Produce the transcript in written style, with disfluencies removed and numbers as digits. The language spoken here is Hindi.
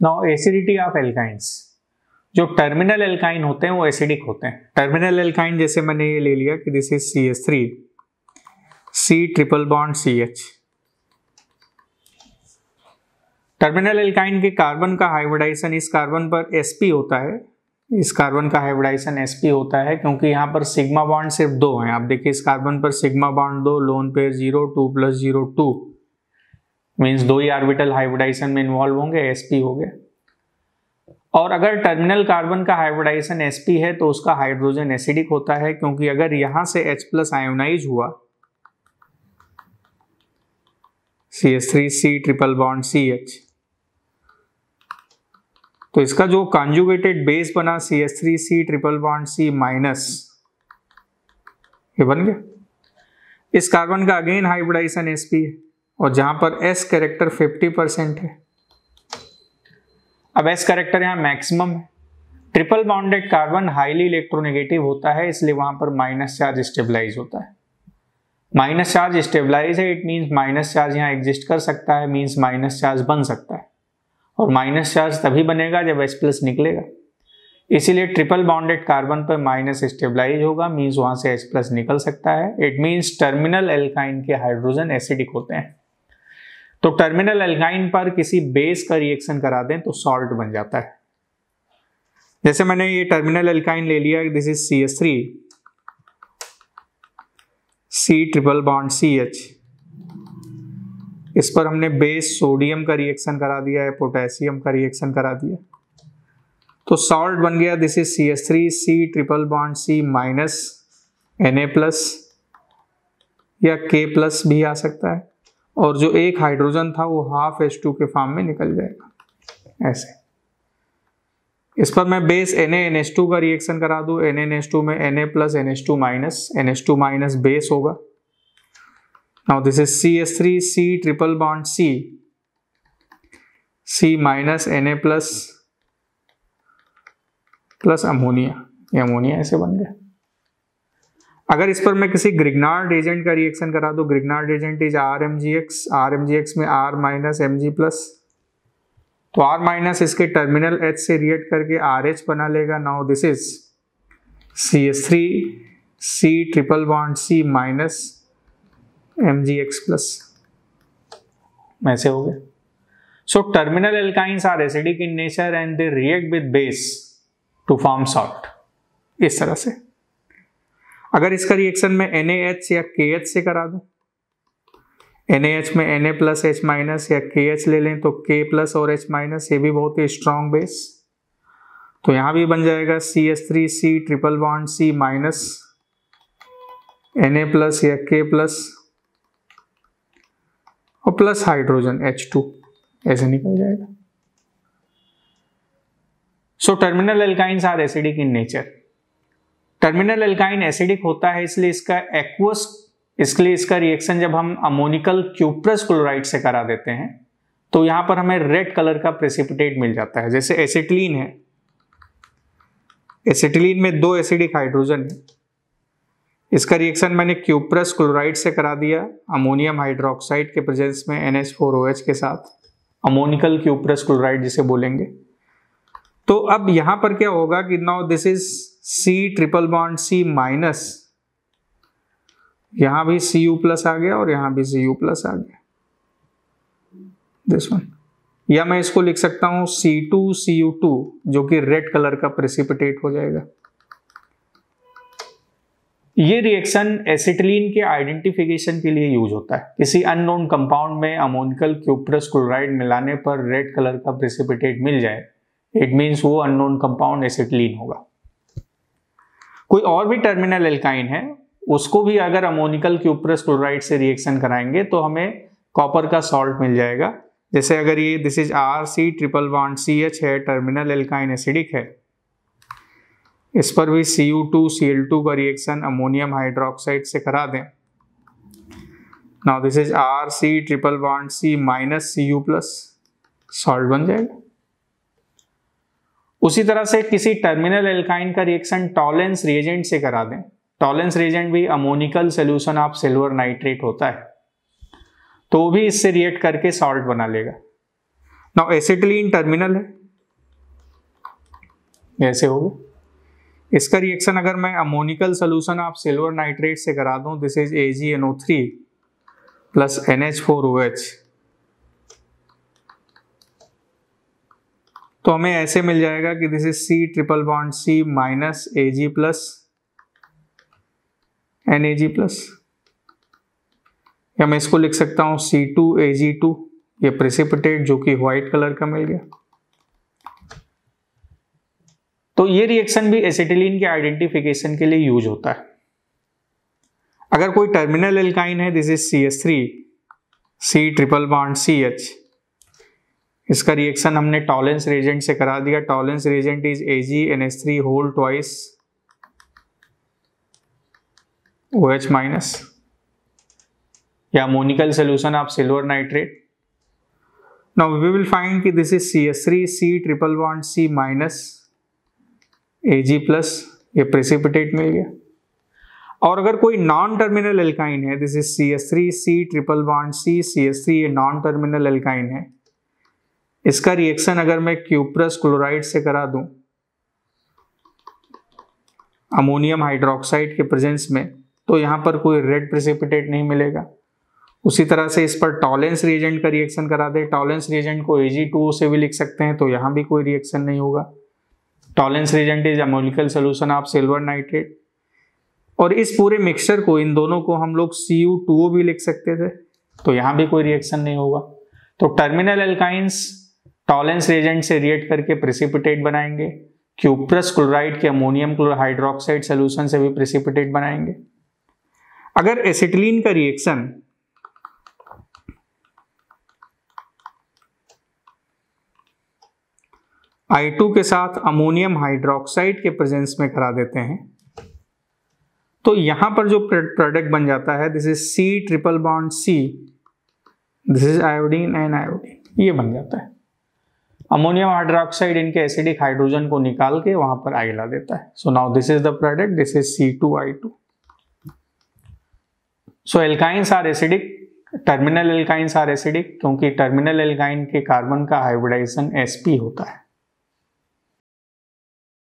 नाउ एसिडिटी ऑफ एल्काइंस, जो टर्मिनल एल्काइन होते हैं वो एसिडिक होते हैं। टर्मिनल एल्काइन जैसे मैंने ये ले लिया कि this is CH3 C triple bond CH। Terminal alkyne के कार्बन का हाइब्रिडाइजेशन इस कार्बन पर sp होता है, इस कार्बन का हाइब्रिडाइजेशन sp होता है क्योंकि यहाँ पर सिग्मा बॉन्ड सिर्फ 2 हैं। आप देखिए इस कार्बन पर sigma bond 2, lone pair 0, 2 + 0 2 means 2 ही ऑर्बिटल हाइब्रिडाइजेशन में इन्वॉल्व होंगे, sp हो गए। और अगर टर्मिनल कार्बन का हाइब्रिडाइजेशन sp है तो उसका हाइड्रोजन एसिडिक होता है, क्योंकि अगर यहां से H+ आयोनाइज हुआ CH3 C triple bond CH, तो इसका जो कॉन्जुगेटेड बेस बना CH3 C triple bond C minus, ये बन गया। इस कार्बन का अगेन हाइब्रिडाइजेशन sp है और जहां पर s कैरेक्टर 50% है। अब s कैरेक्टर यहाँ मैक्सिमम है। Triple bonded carbon highly electronegative होता है, इसलिए वहां पर माइनस चार्ज स्टेबलाइज होता है। माइनस चार्ज स्टेबलाइज है, इट मीन्स माइनस चार्ज यहाँ एग्जिस्ट कर सकता है, मीन्स माइनस चार्ज बन सकता है। और माइनस चार्ज तभी बनेगा जब H+ निकलेगा, इसीलिए ट्रिपल बॉन्डेड कार्बन पर माइनस स्टेबलाइज होगा, मीन्स वहां से H+ निकल सकता है। इट मीन्स टर्मिनल एल्काइन के हाइड्रोजन एसिडिक होते हैं। तो टर्मिनल एल्काइन पर किसी बेस का रिएक्शन करा दें तो सॉल्ट बन जाता है। जैसे मैंने ये टर्मिनल एल्काइन ले लिया, this is CH3 C triple bond CH, इस पर हमने बेस सोडियम का रिएक्शन करा दिया है, पोटेशियम का रिएक्शन करा दिया, तो सॉल्ट बन गया। This is CH3 C triple bond C minus Na+ या K+ भी आ सकता है, और जो एक हाइड्रोजन था वो ½ H2 के फॉर्म में निकल जाएगा ऐसे। इस पर मैं बेस NaNH2 का रिएक्शन करा दूं, NaNH2 में Na+ NH2 minus, NH2 minus base होगा। Now this is CH3 C triple bond C minus Na+ plus ammonia, ये अमोनिया ऐसे बन गया। अगर इस पर मैं किसी ग्रिग्नार्ड एजेंट का रिएक्शन करा दूं, ग्रिग्नार्ड एजेंट इज RMgX में R माइनस Mg+, तो R माइनस इसके टर्मिनल H से रिएक्ट करके RH बना लेगा। Now this is CH3 C triple bond C minus MgX+, ऐसे हो गया। So terminal alkynes are acidic in nature and they react with base to form salt, इस तरह से। अगर इसका रिएक्शन में NaH या KH से करा दूं, NaH में Na+ H माइनस या KH ले लें तो K+ और H माइनस, ये भी बहुत ही स्ट्रॉन्ग बेस, तो यहां भी बन जाएगा CH3 C triple bond C minus Na+ या K+ और प्लस हाइड्रोजन H2, ऐसे निकल जाएगा। So terminal alkynes are acidic in nature. Terminal alkyne acidic होता है, इसलिए इसका रिएक्शन जब हम अमोनिकल क्यूप्रस क्लोराइड से करा देते हैं तो यहां पर हमें रेड कलर का प्रेसिपिटेट मिल जाता है। जैसे एसिटिलीन है, एसिटिलीन में 2 एसिडिक हाइड्रोजन है, इसका रिएक्शन मैंने क्यूप्रस क्लोराइड से करा दिया अमोनियम हाइड्रोक्साइड के प्रेजेंस में NH4OH के साथ, अमोनिकल क्यूप्रस क्लोराइड जिसे बोलेंगे। तो अब यहां पर क्या होगा कि now this is C triple bond C minus, यहां भी Cu+ आ गया और यहां भी Cu+ आ गया, दिस वन। या मैं इसको लिख सकता हूं C2Cu2, जो कि रेड कलर का प्रेसिपिटेट हो जाएगा। ये रिएक्शन एसिटिलीन के आइडेंटिफिकेशन के लिए यूज होता है। किसी अननोन कंपाउंड में अमोनिकल क्यूप्रस क्लोराइड मिलाने पर रेड कलर का प्रेसिपिटेट मिल जाए, इट मीन्स वो अननोन कंपाउंड एसिटिलीन होगा। कोई और भी टर्मिनल एल्काइन है, उसको भी अगर अमोनिकल क्यूप्रस क्लोराइड से रिएक्शन कराएंगे तो हमें कॉपर का सॉल्ट मिल जाएगा। जैसे अगर ये this is RC triple bond CH है, टर्मिनल एल्काइन एसिडिक है, इस पर भी Cu2Cl2 का रिएक्शन अमोनियम हाइड्रोक्साइड से करा दें, now this is RC triple bond C minus Cu+, salt बन जाएगा। उसी तरह से किसी टर्मिनल एल्काइन का रिएक्शन टॉलेंस रिएजेंट से करा दें, टॉलेंस रिएजेंट भी ammoniacal solution of silver nitrate होता है, तो भी इससे रिएक्ट करके सॉल्ट बना लेगा। नाउ एसिटिलीन टर्मिनल है, ऐसे हो गया। इसका रिएक्शन अगर मैं अमोनिकल सोल्यूशन आप सिल्वर नाइट्रेट से करा दूं, this is AgNO3 plus NH4OH, तो हमें ऐसे मिल जाएगा कि this is C triple bond C minus Ag plus NAG plus, या मैं इसको लिख सकता हूं C2Ag2, ये प्रेसिपिटेट जो कि व्हाइट कलर का मिल गया। तो ये रिएक्शन भी एसिटिलीन के आइडेंटिफिकेशन के लिए यूज होता है। अगर कोई टर्मिनल एल्काइन है, this is CH3 C triple bond CH, इसका रिएक्शन हमने टॉलेंस रिएजेंट से करा दिया। Tollens reagent is AgNH3 whole twice OH minus, या ammoniacal solution of silver nitrate. Now we will find कि this is CH3 C triple bond C minus Ag plus, ये प्रेसिपिटेट मिल गया। और अगर कोई नॉन टर्मिनल एल्काइन है, this is CH3 C triple bond C CH3, ये नॉन टर्मिनल एल्काइन है, इसका रिएक्शन अगर मैं क्यूप्रस क्लोराइड से करा दूं अमोनियम हाइड्रोक्साइड के प्रेजेंस में, तो यहां पर कोई रेड प्रेसिपिटेट नहीं मिलेगा। उसी तरह से इस पर टॉलेंस रिएजेंट का रिएक्शन करा दे, टॉलेंस रिएजेंट को Ag2O से भी लिख सकते हैं, तो यहां भी कोई रिएक्शन नहीं होगा। Tollens reagent is ammoniacal solution of silver nitrate. और इस पूरे मिक्सचर को, इन दोनों को हम लोग Cu2O भी लिख सकते थे, तो यहां भी कोई रिएक्शन नहीं होगा। तो टर्मिनल एल्काइंस टॉलेंस रिएजेंट से रिएक्ट करके प्रेसिपिटेट बनाएंगे, क्यूप्रस क्लोराइड के अमोनियम हाइड्रोक्साइड सोल्यूशन से भी प्रेसिपिटेट बनाएंगे। अगर एसिटिलीन का रिएक्शन I2 के साथ अमोनियम हाइड्रोक्साइड के प्रेजेंस में करा देते हैं, तो यहां पर जो प्रोडक्ट बन जाता है, this is C triple bond C, this is iodine and iodine, ये बन जाता है। अमोनियम हाइड्रोक्साइड इनके एसिडिक हाइड्रोजन को निकाल के वहां पर I ला देता है। So now this is the product, this is C2I2। So alkynes are acidic, terminal alkynes are acidic, क्योंकि टर्मिनल एल्काइन के कार्बन का हाइब्रिडाइजेशन sp होता है।